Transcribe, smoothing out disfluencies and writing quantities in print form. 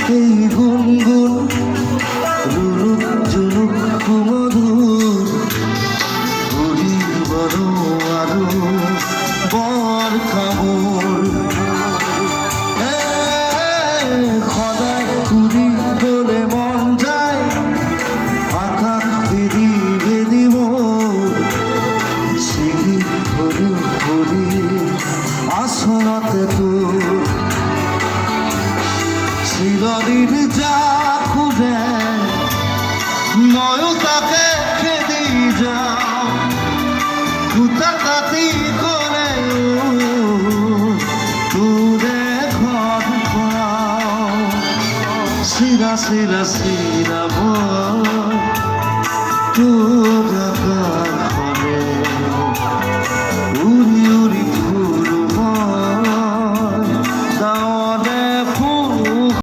এই গুনগুন রুনুক জুনুক কুমধুর ঘুরি বড় আরো বর খাবর খদায় তুরি বলে মন যায় আকাশ দিদি বেদিব সিঁড়ি ধরি ধরি আসনাতে তোর চিরদিন যা খুঁজে নয় তাকে খেদি যাও কুতাকাতি করে তুরে ঘর পাও সিরা সিরা সিরা বল